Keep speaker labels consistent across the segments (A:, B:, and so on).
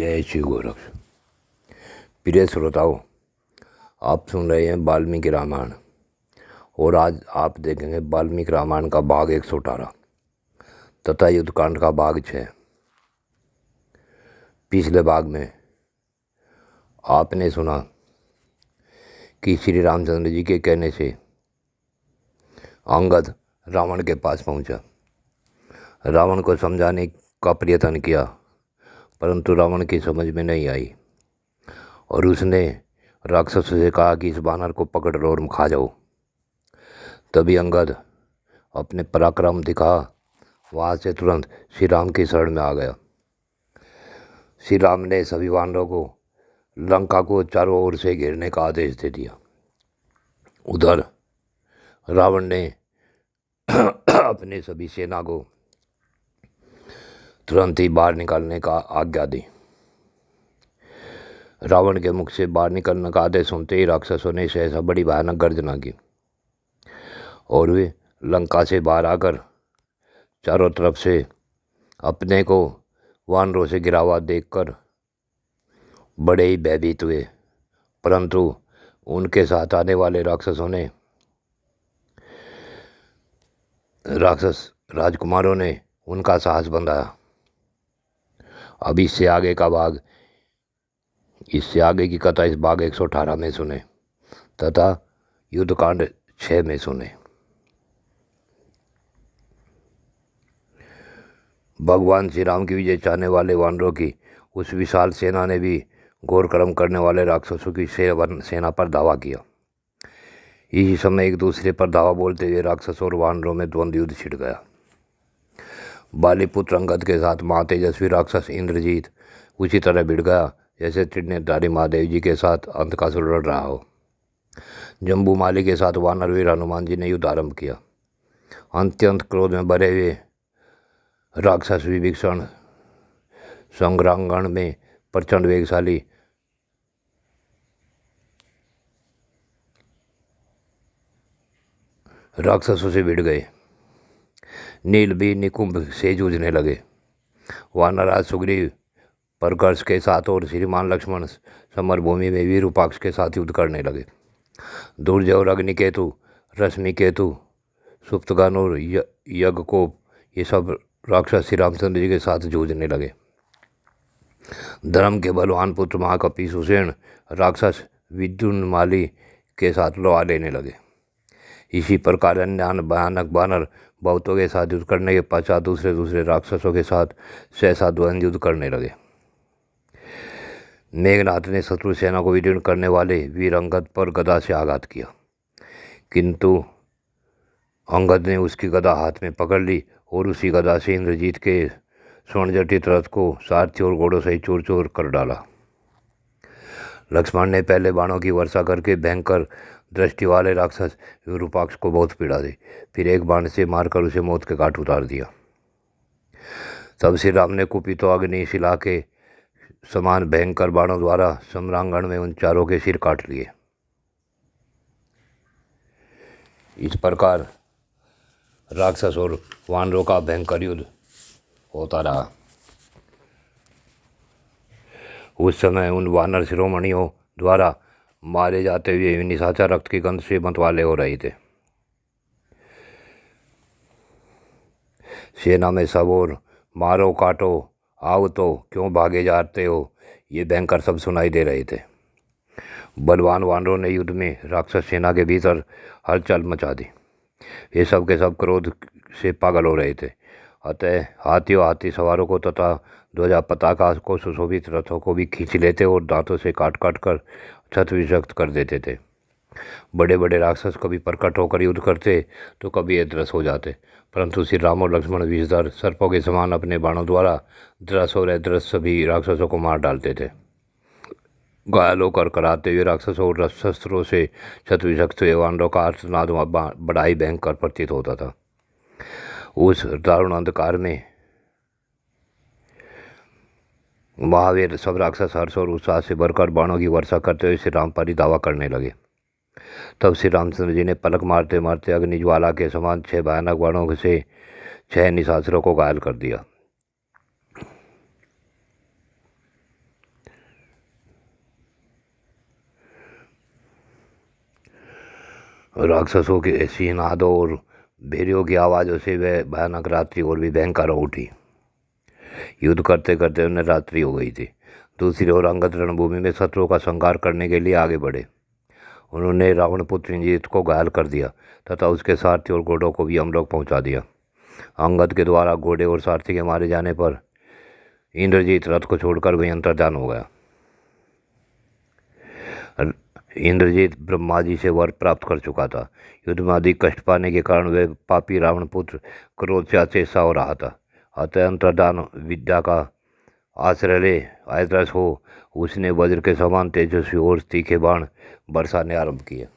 A: जय श्री गोरक्ष। प्रिय श्रोताओं, आप सुन रहे हैं वाल्मीकि रामायण और आज आप देखेंगे वाल्मीकि रामायण का भाग 118 तथा युद्धकांड का भाग 6। पिछले भाग में आपने सुना कि श्री रामचंद्र जी के कहने से अंगद रावण के पास पहुंचा। रावण को समझाने का प्रयत्न किया परंतु रावण की समझ में नहीं आई और उसने राक्षसों से कहा कि इस बानर को पकड़ लो और खा जाओ। तभी अंगद अपने पराक्रम दिखा वहाँ से तुरंत श्री राम की शरण में आ गया। श्री राम ने सभी वानरों को लंका को चारों ओर से घेरने का आदेश दे दिया। उधर रावण ने अपने सभी सेना को तुरंत ही बाहर निकालने का आज्ञा दी। रावण के मुख से बाहर निकलने का आदेश सुनते ही राक्षसों ने सहसा बड़ी भयानक गर्जना की और वे लंका से बाहर आकर चारों तरफ से अपने को वानरों से घिरा हुआ देखकर बड़े ही भयभीत हुए। परंतु उनके साथ आने वाले राक्षसों ने राक्षस राजकुमारों ने उनका साहस बंधाया। अब इससे आगे की कथा इस भाग 118 में सुने तथा युद्धकांड 6 में सुने। भगवान श्री राम की विजय चाहने वाले वानरों की उस विशाल सेना ने भी घोर कर्म करने वाले राक्षसों की सेना पर धावा किया। इसी समय एक दूसरे पर धावा बोलते हुए राक्षसों और वानरों में द्वंद्व युद्ध छिड़ गया। बालीपुत्र अंगद के साथ महातेजस्वी राक्षस इंद्रजीत उसी तरह भिड़ गया जैसे त्रिनेत्रधारी महादेव जी के साथ अंधकासुर लड़ रहा हो। जम्बूमाली के साथ वानरवीर हनुमान जी ने युद्ध आरंभ किया। अत्यंत क्रोध में भरे हुए राक्षस विभीषण संग्रांगण में प्रचंड वेगशाली राक्षसों से भिड़ गए। नील भी निकुंभ से जूझने लगे। वानरराज सुग्रीव परकर्ष के साथ और श्रीमान लक्ष्मण समरभूमि में वीरूपाक्ष के साथ युद्ध करने लगे। दुर्जय अग्निकेतु रश्मिकेतु सुप्तगन और यज्ञकोप ये सब राक्षस श्री रामचंद्र जी के साथ जूझने लगे। धर्म के बलवान पुत्र महाकपि सुषेण राक्षस विद्युन्माली के साथ लोहा लेने लगे। इसी प्रकार अन्य भयानक बानर बहुतों के साथ युद्ध करने के पश्चात दूसरे राक्षसों के साथ सहसा द्वंद्व युद्ध करने लगे। मेघनाथ ने शत्रु सेना को विदीर्ण करने वाले वीर अंगद पर गदा से आघात किया किंतु अंगद ने उसकी गदा हाथ में पकड़ ली और उसी गदा से इंद्रजीत के स्वर्णजटित रथ को सारथी और घोड़ों से चूर चूर कर डाला। लक्ष्मण ने पहले बाणों की वर्षा करके भयंकर दृष्टि वाले राक्षस विरूपाक्ष को बहुत पीड़ा दी, फिर एक बाण से मारकर उसे मौत के घाट उतार दिया। तब श्री राम ने कुपित अग्नि शिला के समान भयंकर बाणों द्वारा सम्रांगण में उन चारों के सिर काट लिए। इस प्रकार राक्षस और वानरों का भयंकर युद्ध होता रहा। उस समय उन वानर शिरोमणियों द्वारा मारे जाते हुए निशाचर रक्त की गंध से मतवाले हो रहे थे। सेना में सब और मारो काटो आओ तो क्यों भागे जाते हो ये भयंकर सब सुनाई दे रहे थे। बलवान वानरों ने युद्ध में राक्षस सेना के भीतर हलचल मचा दी। ये सब के सब क्रोध से पागल हो रहे थे। अतः हाथी सवारों को तथा ध्वजा पताका को सुशोभित रथों को भी खींच लेते और दांतों से काट कर छत विक्षत कर देते थे। बड़े बड़े राक्षस कभी प्रकट होकर युद्ध करते तो कभी अदृश्य हो जाते, परंतु श्री राम और लक्ष्मण विषधर सर्पों के समान अपने बाणों द्वारा दृश्य और अदृश्य सभी राक्षसों को मार डालते थे। घायल होकर कराते हुए राक्षसों और शस्त्रों से छत विक्षत हुए वानरों का आर्तनाद बड़ा ही भयंकर प्रतीत होता था। उस दारुण अंधकार में महावीर सब राक्षस हर्ष और उत्साह से भरकर बाणों की वर्षा करते हुए श्री राम पर ही दावा करने लगे। तब श्री रामचंद्र जी ने पलक मारते मारते अग्निज्वाला के समान 6 भयानक बाणों से 6 निशाचरों को घायल कर दिया। राक्षसों के सिंहनादों और भेड़ियों की आवाज़ों से वह भयानक रात्रि और भी भयंकर हो उठी। युद्ध करते करते उन्हें रात्रि हो गई थी। दूसरी ओर अंगद रणभूमि में शत्रुओं का संहार करने के लिए आगे बढ़े। उन्होंने रावण पुत्र इंद्रजीत को घायल कर दिया तथा उसके सारथी और घोड़ों को भी यमलोक पहुंचा दिया। अंगद के द्वारा घोड़े और सारथी के मारे जाने पर इंद्रजीत रथ को छोड़कर वहीं अंतर्धान हो गया। इंद्रजीत ब्रह्मा जी से वर प्राप्त कर चुका था। युद्ध में अधिक कष्ट पाने के कारण वह पापी रावण पुत्र क्रोध से अचेसा हो रहा था। अतः अंतर्धान विद्या का आश्रय ले आयत्रस हो उसने वज्र के समान तेजस्वी और तीखे बाण बरसाने आरंभ किए।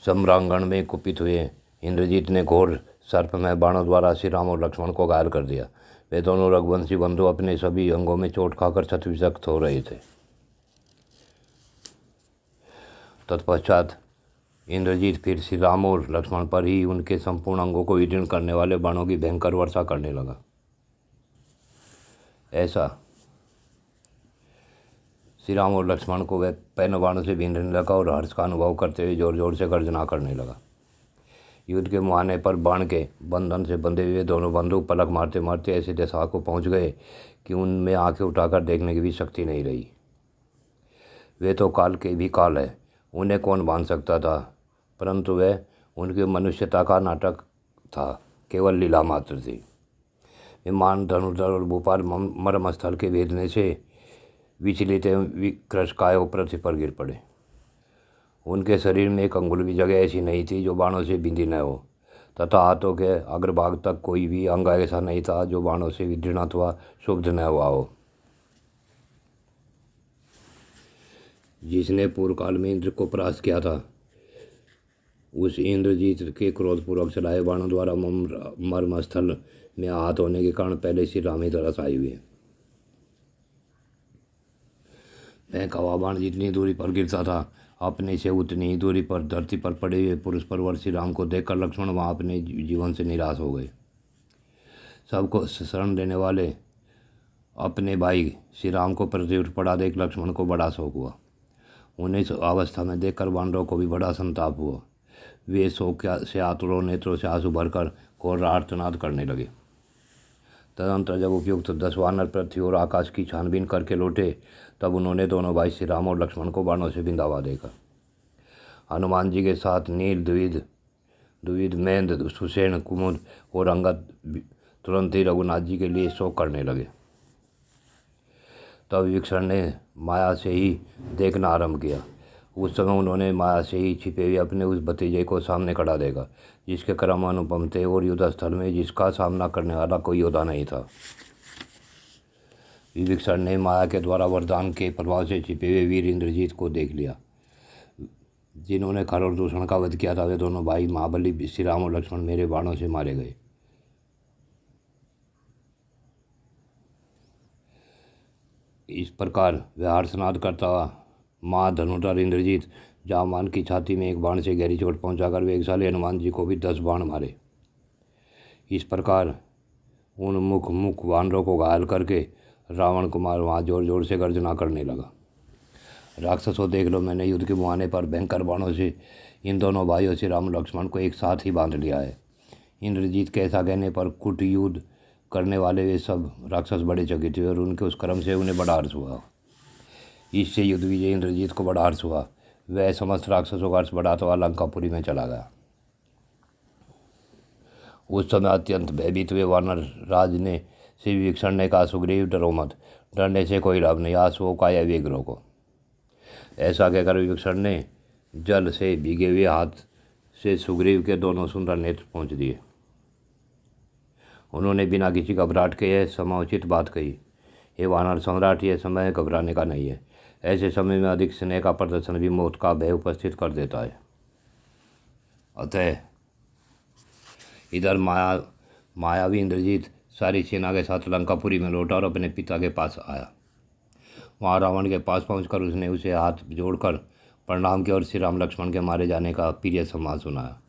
A: सम्रांगण में कुपित हुए इंद्रजीत ने घोर सर्पमय बाणों द्वारा श्री राम और लक्ष्मण को घायल कर दिया। वे दोनों रघुवंशी बंधु अपने सभी अंगों में चोट खाकर क्षतविक्षत हो रहे थे। तत्पश्चात इंद्रजीत फिर श्री राम और लक्ष्मण पर ही उनके संपूर्ण अंगों को विदीर्ण करने वाले बाणों की भयंकर वर्षा करने लगा। ऐसा श्री राम और लक्ष्मण को वह पैन बाणों से बीनने लगा और हर्ष का अनुभव करते हुए जोर जोर से गर्जना करने लगा। युद्ध के मुहाने पर बाण के बंधन से बंधे हुए दोनों बंधु पलक मारते मारते ऐसी दशा को पहुंच गए कि उनमें आंखें उठाकर देखने की भी शक्ति नहीं रही। वे तो काल के भी काल है, उन्हें कौन बांध सकता था, परंतु वह उनकी मनुष्यता का नाटक था, केवल लीला मात्र थी। विमान धनुर्धर और भूपाल मर्मस्थल के भेदने से विचलित एवं विकृशकाय पृथ्वी पर गिर पड़े। उनके शरीर में एक अंगुल भी जगह ऐसी नहीं थी जो बाणों से बिंदी न हो, तथा हाथों के अग्रभाग तक कोई भी अंग ऐसा नहीं था जो बाणों से विदीर्ण अथवा शुद्ध न हुआ हो। जिसने पूर्व काल में इंद्र को परास्त किया था, उस इंद्रजीत के क्रोधपूर्वक चलाए बाणों द्वारा मर्मस्थल में आहत होने के कारण पहले श्री राम ही तरस आई हुई है। वह कवा बाण जितनी दूरी पर गिरता था, अपने से उतनी ही दूरी पर धरती पर पड़े हुए पुरुष परवर श्री राम को देखकर लक्ष्मण वहाँ अपने जीवन से निराश हो गए। सबको शरण देने वाले अपने भाई श्री राम को पृथ्वी उठ पड़ा देख लक्ष्मण को बड़ा शोक हुआ। उन्हें इस अवस्था में देखकर वानरों को भी बड़ा संताप हुआ। वे शोक से आतुरों नेत्रों से आंसू भरकर घोर आर्तनाद करने लगे। तदनंतर जब उपयुक्त 10 वानर पृथ्वी और आकाश की छानबीन करके लौटे, तब उन्होंने दोनों भाई श्री राम और लक्ष्मण को बाणों से बिंदावा देखा। हनुमान जी के साथ नील, द्विविद, महेंद्र, सुषेण, कुमुद और अंगद तुरंत ही रघुनाथ जी के लिए शोक करने लगे। तब विभीषण ने माया से ही देखना आरंभ किया। उस समय उन्होंने माया से ही छिपे हुए अपने उस भतीजे को सामने खड़ा देखा, जिसके कर्म अनुपम थे और युद्ध स्थल में जिसका सामना करने वाला कोई योद्धा नहीं था। विभीषण ने माया के द्वारा वरदान के प्रभाव से छिपे हुए वीर इंद्रजीत को देख लिया। जिन्होंने खर और दूषण का वध किया था, वे दोनों भाई महाबली श्री राम और लक्ष्मण मेरे बाणों से मारे गए। इस प्रकार वह हर्षनाद करता माँ धनुधर इंद्रजीत जामान की छाती में एक बाण से गहरी चोट पहुंचाकर वेगशाली हनुमान जी को भी 10 बाण मारे। इस प्रकार उन मुख वानरों को घायल करके रावण कुमार वहाँ जोर जोर से गर्जना करने लगा। राक्षसों, देख लो, मैंने युद्ध के मुहाने पर भयंकर बाणों से इन दोनों भाइयों से राम लक्ष्मण को एक साथ ही बांध लिया है। इंद्रजीत के ऐसा कहने पर कुट युद्ध करने वाले वे सब राक्षस बड़े चकित हुए और उनके उस क्रम से उन्हें बड़ा हर्ष हुआ। इससे युद्ध विजय इंद्रजीत को बड़ा हर्ष हुआ। वह समस्त राक्षसों का हर्ष बढ़ाता हुआ लंकापुरी में चला गया। उस समय अत्यंत भयभीत हुए वानर राज ने श्री विभीषण ने कहा, सुग्रीव, डरो मत, डरने से कोई लाभ नहीं, आंसुओं का या वेग रोको। ऐसा कहकर विभीषण ने जल से भीगे हुए हाथ से सुग्रीव के दोनों सुंदर नेत्र पहुँच दिए। उन्होंने बिना किसी घबराहट के यह समयोचित बात कही, हे वानर सम्राट, यह समय घबराने का नहीं है। ऐसे समय में अधिक स्नेह का प्रदर्शन भी मौत का भय उपस्थित कर देता है। अतः इधर मायावी इंद्रजीत सारी सेना के साथ लंकापुरी में लौटा और अपने पिता के पास आया। वहाँ रावण के पास पहुंचकर उसने उसे हाथ जोड़कर प्रणाम किया और श्री राम लक्ष्मण के मारे जाने का प्रिय समाचार सुनाया।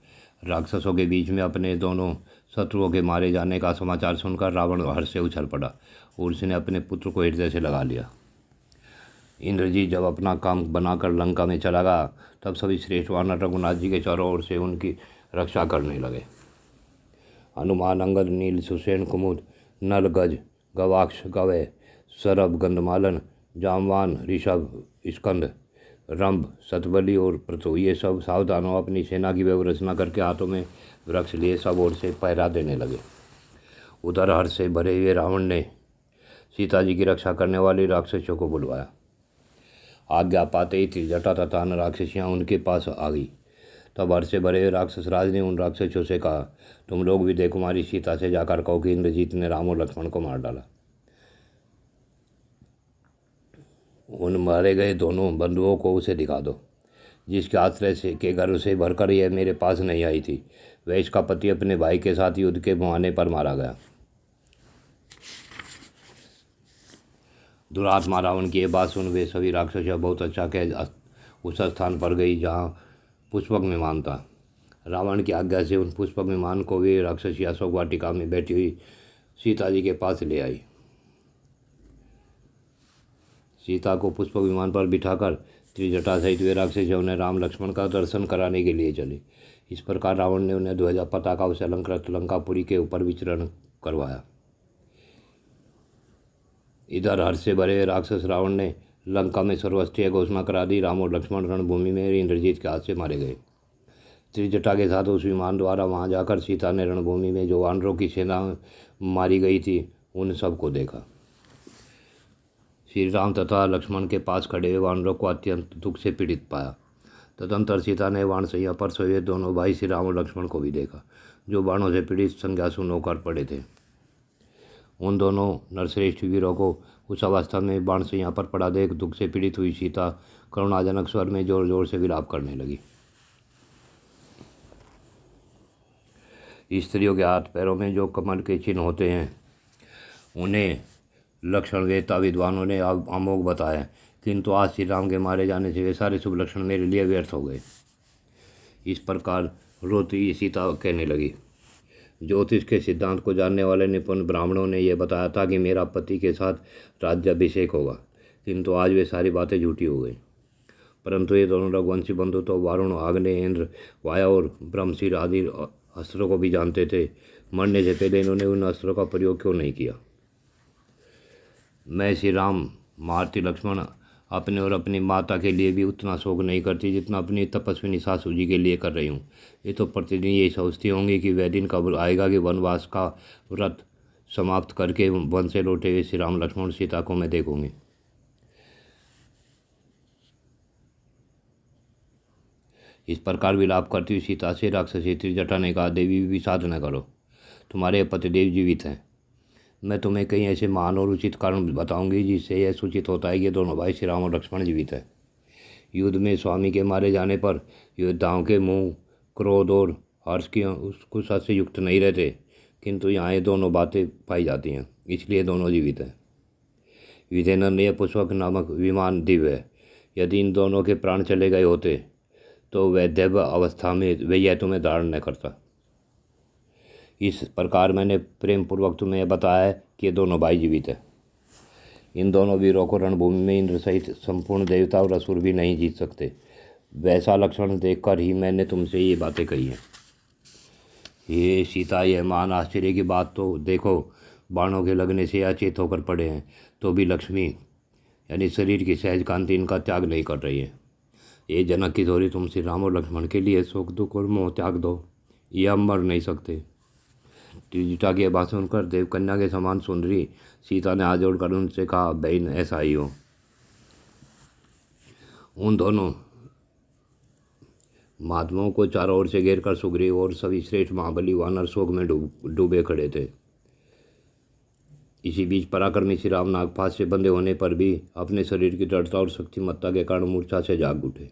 A: राक्षसों के बीच में अपने दोनों शत्रुओं के मारे जाने का समाचार सुनकर रावण हर्ष से उछल पड़ा और उसने अपने पुत्र को हृदय से लगा लिया। इंद्रजीत जब अपना काम बनाकर लंका में चला गया तब सभी श्रेष्ठ वानर रघुनाथ जी के चारों ओर से उनकी रक्षा करने लगे। हनुमान, अंगद, नील, सुसेन, कुमुद, नल, गज, गवाक्ष, गवय, सरभ, गंधमालन, जामवान, ऋषभ, स्कंद, रंभ, सतबली और प्रथु ये सब सावधानों अपनी सेना की व्यवस्था करके हाथों में वृक्ष लिए सब ओर से पहरा देने लगे। उधर हर्ष से भरे हुए रावण ने सीता जी की रक्षा करने वाले राक्षसों को बुलवाया। आज्ञा पाते ही त्रिजटा तथा अन्य राक्षसियाँ उनके पास आ गई। तब हर्ष से भरे हुए राक्षस राज ने उन राक्षसों से कहा, तुम लोग भी देखो हमारी सीता से जाकर कहो कि इंद्रजीत ने राम और लक्ष्मण को मार डाला। उन मारे गए दोनों बंधुओं को उसे दिखा दो जिसके आश्रय से के गर्भ से भरकर यह मेरे पास नहीं आई थी। वह इसका पति अपने भाई के साथ युद्ध के मुहाने पर मारा गया। दुरात्मा रावण की ये बात सुन वे सभी राक्षस बहुत अच्छा कह उस स्थान पर गई जहाँ पुष्पक विमान था। रावण की आज्ञा से उन पुष्पक विमान को वे राक्षसी अशोक वाटिका में बैठी हुई सीता जी के पास ले आई। सीता को पुष्पक विमान पर बिठाकर त्रिजटा सहित वे राक्षसी उन्हें राम लक्ष्मण का दर्शन कराने के लिए चले। इस प्रकार रावण ने उन्हें ध्वजा पताका से अलंकृत लंकापुरी के ऊपर विचरण करवाया। इधर हर्ष से भरे राक्षस रावण ने लंका में सर्वस्त्रीय घोषणा करा दी। राम और लक्ष्मण रणभूमि में इंद्रजीत के हाथ से मारे गए। त्रिजटा के साथ उस विमान द्वारा वहां जाकर सीता ने रणभूमि में जो वानरों की सेना मारी गई थी उन सबको देखा। श्री राम तथा लक्ष्मण के पास खड़े हुए वानरों को अत्यंत दुख से पीड़ित पाया। तदंतर सीता ने वाणसैया पर सोए दोनों भाई श्री राम और लक्ष्मण को भी देखा जो बाणों से पीड़ित संज्ञासून होकर पड़े थे। उन दोनों नरश्रेष्ठ वीरों को उस अवस्था में बाणसैया पर पड़ा देख दुख से पीड़ित हुई सीता करुणाजनक स्वर में जोर जोर से विलाप करने लगी। स्त्रियों के हाथ पैरों में जो कमल के चिन्ह होते हैं उन्हें लक्षण वेता विद्वानों ने अमोघ बताया, किंतु आज श्री राम के मारे जाने से वे सारे शुभ लक्षण मेरे लिए व्यर्थ हो गए। इस प्रकार रोती सीता कहने लगी। ज्योतिष के सिद्धांत को जानने वाले निपुण ब्राह्मणों ने यह बताया था कि मेरा पति के साथ राज्याभिषेक होगा, किंतु आज वे सारी बातें झूठी हो गई। परंतु ये दोनों रघुवंशी बंधु तो वारुण, आग्नेय, इंद्र, वाया और ब्रह्मशीर आदि अस्त्रों को भी जानते थे। मरने से पहले इन्होंने उन अस्त्रों का प्रयोग क्यों नहीं किया? मैं श्री राम, मारुति, लक्ष्मण अपने और अपनी माता के लिए भी उतना शोक नहीं करती जितना अपनी तपस्विनी सासू जी के लिए कर रही हूँ। ये तो प्रतिदिन यही सोचती होंगी कि वह दिन कब आएगा कि वनवास का व्रत समाप्त करके वन से लौटे हुए श्री राम, लक्ष्मण, सीता को मैं देखूंगी। इस प्रकार विलाप करती हुई सीता से राक्षसी त्रिजटा ने कहा, देवी विषाद न करो, तुम्हारे पतिदेव जीवित हैं। मैं तुम्हें कई ऐसे महान और उचित कारण बताऊंगी जिससे यह सूचित होता है कि दोनों भाई श्री राम और लक्ष्मण जीवित है। युद्ध में स्वामी के मारे जाने पर योद्धाओं के मुंह क्रोध और हर्ष की उत्साह से युक्त नहीं रहते, किंतु यहाँ ये दोनों बातें पाई जाती हैं, इसलिए दोनों जीवित हैं। विजयनंद ने पुष्पक नामक विमान दिव्य है। यदि इन दोनों के प्राण चले गए होते तो वह दैव अवस्था में वह यह तुम्हें धारण न करता। इस प्रकार मैंने प्रेम पूर्वक तुम्हें बताया है कि ये दोनों भाई जीवित हैं। इन दोनों वीरों को रणभूमि में इंद्र सहित संपूर्ण देवता और असुर भी नहीं जीत सकते। वैसा लक्षण देखकर ही मैंने तुमसे ये बातें कही हैं। ये सीता, यह महान आश्चर्य की बात तो देखो, बाणों के लगने से अचेत होकर पड़े हैं तो भी लक्ष्मी यानी शरीर की सहज कांति इनका त्याग नहीं कर रही है। ये जनक की थोड़ी तुम श्री राम और लक्ष्मण के लिए शोक, दुख और मोह त्याग दो, ये अब मर नहीं सकते। त्रिजटा की बात सुनकर देवकन्या के समान सुंदरी सीता ने हाथ जोड़कर उनसे कहा, बहन ऐसा ही हो। उन दोनों महात्माओं को चारों ओर से घेर कर सुग्रीव और सभी श्रेष्ठ महाबली वानर शोक में डूबे खड़े थे। इसी बीच पराक्रमी श्री राम नागपाश से बंधे होने पर भी अपने शरीर की दृढ़ता और शक्तिमत्ता के कारण मूर्छा से जाग उठे।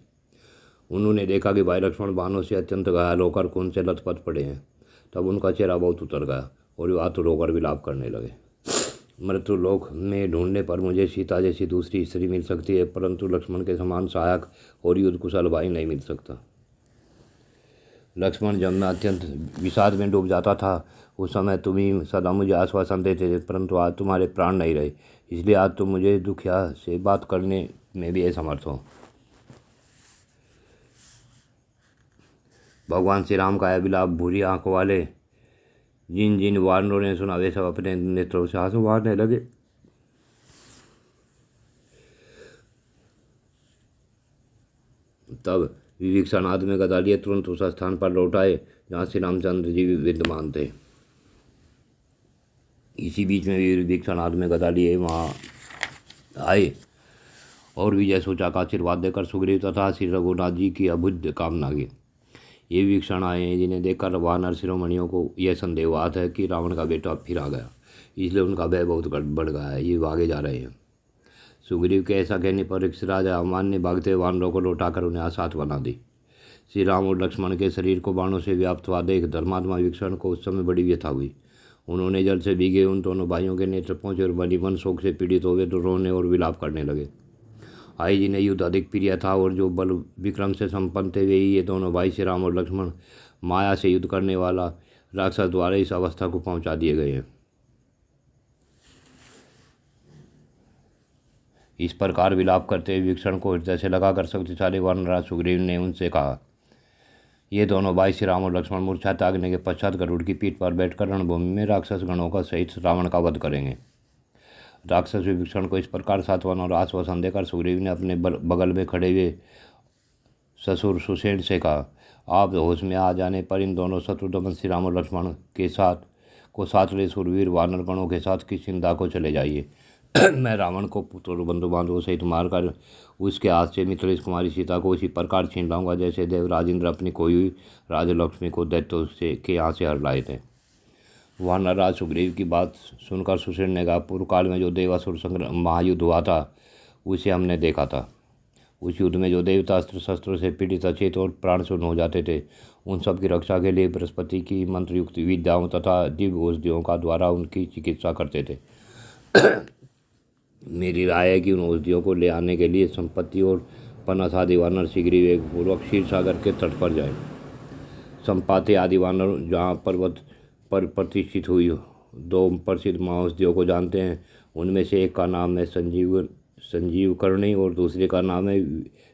A: उन्होंने देखा कि भाई लक्ष्मण बाणों से अत्यंत घायल होकर खून से लथपथ पड़े हैं। तब उनका चेहरा बहुत उतर गया और वे आतुर होकर विलाप करने लगे। मृत्युलोक में ढूंढने पर मुझे सीता जैसी दूसरी स्त्री मिल सकती है, परंतु लक्ष्मण के समान सहायक और युद्ध कुशल भाई नहीं मिल सकता। लक्ष्मण जब मैं अत्यंत विषाद में डूब जाता था उस समय तुम ही सदा मुझे आश्वासन देते थे, परंतु आज तुम्हारे प्राण नहीं रहे। इसलिए आज तो मुझे दुखिया से बात करने में भी असमर्थ हूँ। भगवान श्री राम का यह विलाप भूरी आंखों वाले जिन जिन वानरों ने सुना वे सब अपने नेत्रों से आंसू बहाने लगे। तब विभीषण हाथ में गदा लिए तुरंत उस स्थान पर लौट आए जहाँ श्री रामचंद्र जी विद्यमान थे। इसी बीच में विभीषण हाथ में गदा लिए वहाँ आए और विजय सोचा का आशीर्वाद देकर सुग्रीव तथा श्री रघुनाथ जी की अबुद्ध कामना की। ये विभीषण आए हैं जिन्हें देखकर वानर शिरोमणियों को यह संदेह हुआ था कि रावण का बेटा फिर आ गया, इसलिए उनका भय बहुत बढ़ गया है, ये भागे जा रहे हैं। सुग्रीव के ऐसा कहने पर ऋषिराज हनुमान ने भागते वानरों को लौटाकर उन्हें आसात बना दी। श्री राम और लक्ष्मण के शरीर को बाणों से व्याप्त हुआ देख धर्मात्मा विभीषण को उस समय बड़ी व्यथा हुई। उन्होंने जल से भीगे उन दोनों भाइयों के नेत्र पहुँचे और बनीवन शोक से पीड़ित हो गए तो रोने और विलाप करने लगे। आई जिन्हें युद्ध अधिक प्रिय था और जो बल विक्रम से संपन्न थे वे ही ये दोनों भाई श्री राम और लक्ष्मण माया से युद्ध करने वाला राक्षस द्वारा इस अवस्था को पहुंचा दिए गए हैं। इस प्रकार विलाप करते विभीषण को हृदय से लगाकर शक्तिशाली वानरराज सुग्रीव ने उनसे कहा, ये दोनों भाई श्री राम और लक्ष्मण मूर्छा त्यागने के पश्चात गरुड़ की पीठ पर बैठकर रणभूमि में राक्षस गणों का सहित रावण का वध करेंगे। राक्षस विभीषण को इस प्रकार सांत्वना और आश्वासन देकर सुग्रीव ने अपने बगल में खड़े हुए ससुर सुषेण से कहा, आप होश में आ जाने पर इन दोनों शत्रुदमन श्री राम और लक्ष्मण के साथ ले सुरवीर वानर गणों के साथ किष्किंधा को चले जाइए। मैं रावण को पुत्र और बंधु बांधवों सहित मारकर उसके हाथ से मिथिलेश कुमारी सीता को इसी प्रकार छीन लाऊंगा जैसे देवराज इंद्र अपनी खोई हुई राजलक्ष्मी को दैत्यों से के यहाँ से हर लाए थे। वानरराज सुग्रीव की बात सुनकर सुषेण ने कहा, पूर्व काल में जो देवासुर संग्राम महायुद्ध हुआ था उसे हमने देखा था। उस युद्ध में जो देवता अस्त्र शस्त्रों से पीड़ित अचेत और प्राण शून्य हो जाते थे उन सब की रक्षा के लिए बृहस्पति की मंत्रयुक्त विद्याओं तथा दिव्य औषधियों का द्वारा उनकी चिकित्सा करते थे। मेरी राय है कि उन औषधियों को ले आने के लिए संपत्ति और पनस आदि वानर शीघ्र ही पूर्वक क्षीर सागर के तट पर जाए। संपाति आदि वानर जहाँ पर्वत पर प्रतिष्ठित हुई दो प्रसिद्ध महाऔषधियों को जानते हैं। उनमें से एक का नाम है संजीवकर्णी और दूसरे का नाम है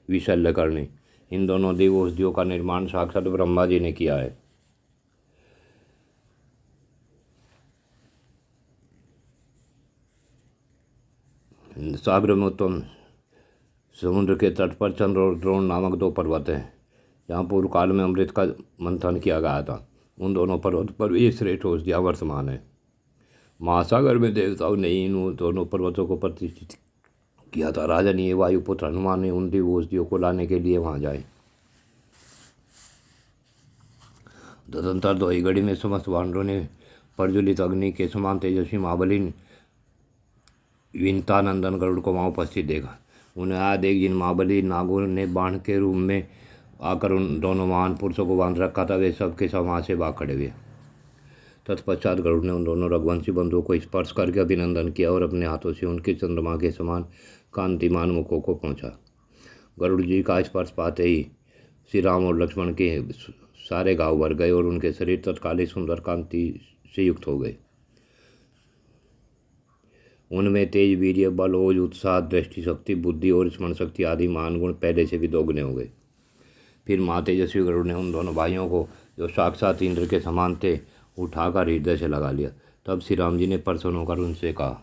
A: विशल्यकर्णी। इन दोनों दिव्य औषधियों का निर्माण साक्षात ब्रह्मा जी ने किया है। साबरमती समुद्र के तट पर चंद्र और द्रोण नामक दो पर्वत हैं जहाँ पूर्व काल में अमृत का मंथन किया गया था। उन दोनों पर्वत पर ये श्रेष्ठ औषधियाँ वर्तमान है। महासागर में देवताओं ने इन दोनों पर्वतों को प्रतिष्ठित किया था। राजन ये वायुपुत्र हनुमान ने उन दिव्य औषधियों को लाने के लिए वहाँ जाए। तदंतर दोही घड़ी में समस्त वानरों ने प्रज्वलित अग्नि के समान तेजस्वी महाबली विंतानंदन गरुड़ को वहाँ उपस्थित देखा। उन्हें आया देख जिन महाबली नागों ने बाण के रूप में आकर उन दोनों महान पुरुषों को बांध रखा था वे सब के सब वहाँ से भाग खड़े हुए। तत्पश्चात गरुड़ ने उन दोनों रघुवंशी बंधुओं को स्पर्श करके अभिनंदन किया और अपने हाथों से उनके चंद्रमा के समान कांतिमान मुखों को पहुँचा। गरुड़ जी का स्पर्श पाते ही श्री राम और लक्ष्मण के सारे घाव भर गए और उनके शरीर तत्काल सुंदर कांति से युक्त हो गए। उनमें तेज, वीर्य, बल, ओज, उत्साह, दृष्टि शक्ति, बुद्धि और स्मरण शक्ति आदि महान गुण पहले से भी दोगुने हो गए। फिर माँ तेजस्वी गरुड़ ने उन दोनों भाइयों को जो साक्षात इंद्र के समान थे उठाकर हृदय से लगा लिया। तब श्री राम जी ने प्रसन्न होकर उनसे कहा,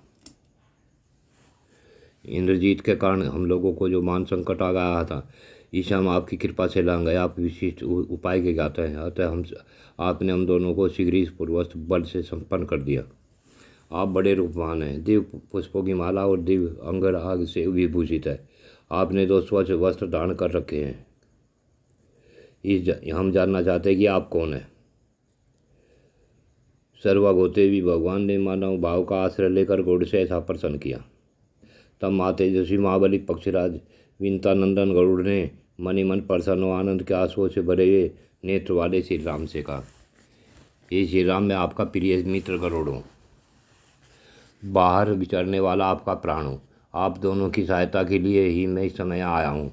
A: इंद्रजीत के कारण हम लोगों को जो मान संकट आ गया था इसे हम आपकी कृपा से लांग गए। आप विशिष्ट उपाय के ज्ञाता हैं, अतः आपने हम दोनों को शीघ्र ही पूर्वस्थ बल से संपन्न कर दिया। आप बड़े रूपवान हैं, दिव्य पुष्पों की माला और दिव्य अंगर आग से विभूषित है। आपने दो स्वच्छ वस्त्र धारण कर रखे हैं। हम जानना चाहते हैं कि आप कौन हैं। सर्वज्ञ होते भी भगवान ने मानव भाव का आश्रय लेकर गरुड़ से ऐसा प्रसन्न किया। तब माँ तेजस्वी महाबली पक्षीराज विंतानंदन गरुड़ ने मनी मन प्रसन्न और आनंद के आंसुओं से भरे हुए नेत्र वाले श्री राम से कहा, ये श्री राम, मैं आपका प्रिय मित्र गरुड़ हूँ, बाहर विचरने वाला आपका प्राण हूँ। आप दोनों की सहायता के लिए ही मैं इस समय आया हूँ।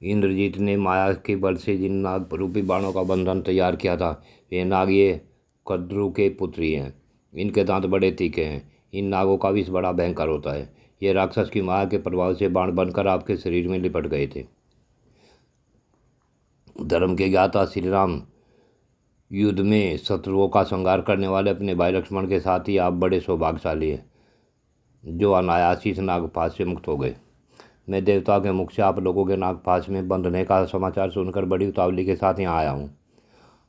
A: इंद्रजीत ने माया के बल से जिन नाग रूपी बाणों का बंधन तैयार किया था वे नाग ये कद्रु के पुत्री हैं। इनके दांत बड़े तीखे हैं। इन नागों का विष बड़ा भयंकर होता है। ये राक्षस की माया के प्रभाव से बाण बनकर आपके शरीर में लिपट गए थे। धर्म के ज्ञाता श्री राम युद्ध में शत्रुओं का संहार करने वाले अपने भाई लक्ष्मण के साथ ही आप बड़े सौभाग्यशाली हैं जो अनायास इस नागपाश से मुक्त हो गए। मैं देवता के मुख से आप लोगों के नागपाश में बंधने का समाचार सुनकर बड़ी उतावली के साथ यहाँ आया हूँ।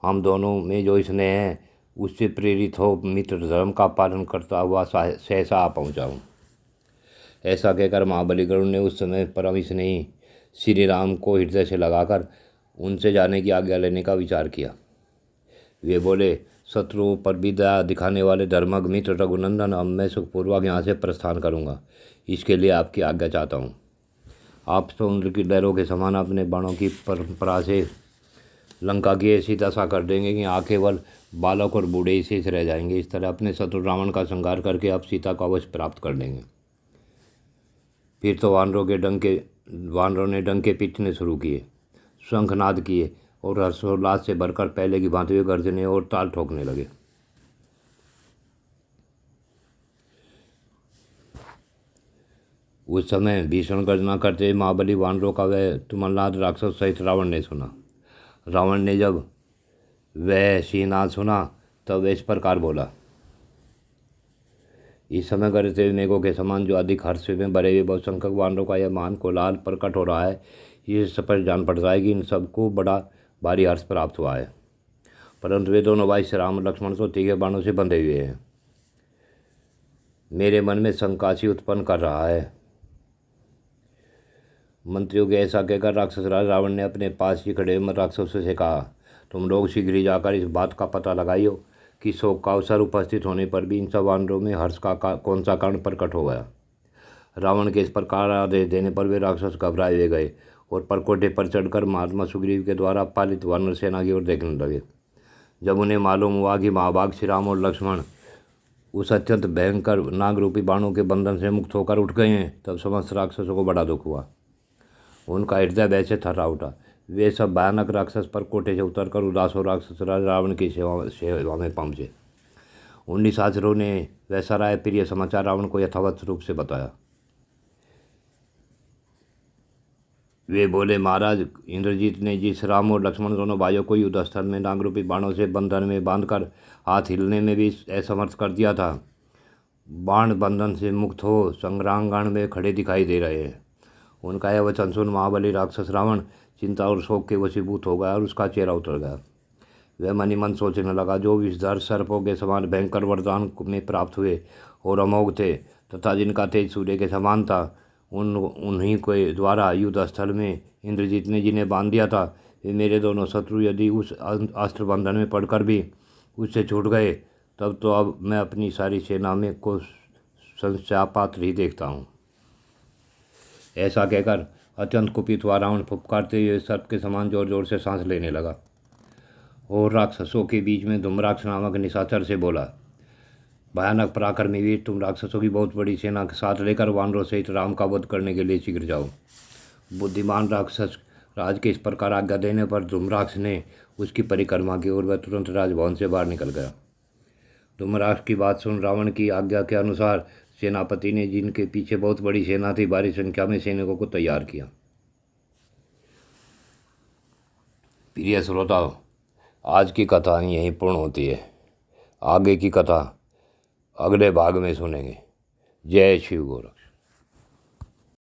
A: हम दोनों में जो स्नेह है उससे प्रेरित हो मित्र धर्म का पालन करता हुआ सहसा आ पहुँचा हूँ। ऐसा कहकर महाबली गरुड़ ने उस समय परम स्नेही श्री राम को हृदय से लगाकर उनसे जाने की आज्ञा लेने का विचार किया। वे बोले, शत्रुओं पर भी दया दिखाने वाले धर्मज्ञ मित्र रघुनंदन, अब मैं सुखपूर्वक यहाँ से प्रस्थान करूँगा। इसके लिए आपकी आज्ञा चाहता हूँ। आप समुद्र की लहरों के समान अपने बाणों की परंपरा से लंका की ऐसी दशा कर देंगे कि यहाँ केवल बालक और बूढ़े ही शेष रह जाएंगे। इस तरह अपने शत्रु रावण का संहार करके आप सीता को अवश्य प्राप्त कर लेंगे। फिर तो वानरों ने डंके पीटने शुरू किए, शंखनाद किए और हर्षोल्लास से भरकर पहले की भांति गर्जने और ताल ठोकने लगे। उस समय भीषण गर्जना करते महाबली वानरों का वह तुमलनाद राक्षस सहित रावण ने सुना। रावण ने जब वह सिंहनाद सुना तब वह इस प्रकार बोला, इस समय गरजते हुए मेघों के समान जो अधिक हर्ष में भरे हुए बहुसंख्यक वानरों का यह महान कोलाहल प्रकट हो रहा है, ये स्पष्ट जान पड़ता है कि इन सबको बड़ा भारी हर्ष प्राप्त हुआ है। परंतु वे दोनों भाई श्री राम और लक्ष्मण तो तीखे बाणों से बंधे हुए हैं। मेरे मन में शंकासी उत्पन्न कर रहा है। मंत्रियों के ऐसा कहकर राक्षस राज रावण ने अपने पास ही खड़े राक्षसों से कहा, तुम लोग शीघ्र ही जाकर इस बात का पता लगाइयो कि शोक का अवसर उपस्थित होने पर भी इन सब वानरों में हर्ष का कौन सा कारण प्रकट हो गया। रावण के इस प्रकार आदेश देने पर वे राक्षस घबराए हुए गए और परकोटे पर चढ़कर महात्मा सुग्रीव के द्वारा पालित वानर सेना की ओर देखने लगे। जब उन्हें मालूम हुआ कि महाभाग श्री राम और लक्ष्मण उस अत्यंत भयंकर नागरूपी बाणों के बंधन से मुक्त होकर उठ गए हैं, तब समस्त राक्षसों को बड़ा दुख हुआ। उनका हृदय वैसे थर्रा उठा। वे सब भयानक राक्षस पर कोटे से उतरकर उदास हो राक्षस राज रावण की सेवा में पहुँचे। उन निशाचरों ने वह सराय प्रिय समाचार रावण को यथावत रूप से बताया। वे बोले, महाराज, इंद्रजीत ने जिस राम और लक्ष्मण दोनों भाइयों को युद्ध स्थल में नागरूपी बाणों से बंधन में बांधकर हाथ हिलने में भी असमर्थ कर दिया था, बाण बंधन से मुक्त हो संग्रांगण में खड़े दिखाई दे रहे हैं। उनका यह वचन सुन महाबली राक्षस रावण चिंता और शोक के वशीभूत हो गया और उसका चेहरा उतर गया। वह मन ही मन सोचने लगा, जो विषधर सर्पों के समान भयंकर वरदान में प्राप्त हुए और अमोघ थे तथा जिनका तेज सूर्य के समान था, उन्हीं के द्वारा युद्ध स्थल में इंद्रजीत ने जिन्हें बांध दिया था, वे मेरे दोनों शत्रु यदि उस अस्त्र बंधन में पड़कर भी उससे छूट गए, तब तो अब मैं अपनी सारी सेना में को संशयापात्र ही देखता हूँ। ऐसा कहकर अत्यंत कुपित हुआ रावण फुफकारते हुए सर्प के समान जोर जोर से सांस लेने लगा और राक्षसों के बीच में धूम्राक्ष नामक निशाचर से बोला, भयानक पराक्रमी वीर, तुम राक्षसों की बहुत बड़ी सेना के साथ लेकर वानरों सहित राम का वध करने के लिए शीघ्र जाओ। बुद्धिमान राक्षस राज के इस प्रकार आज्ञा देने पर धूम्राक्ष ने उसकी परिक्रमा की और वह तुरंत राजभवन से बाहर निकल गया। धूम्राक्ष की बात सुन रावण की आज्ञा के अनुसार सेनापति ने, जिनके पीछे बहुत बड़ी सेना थी, भारी संख्या में सैनिकों को तैयार किया। प्रिय श्रोताओ, आज की कथा यहीं पूर्ण होती है। आगे की कथा अगले भाग में सुनेंगे। जय शिव गोरख।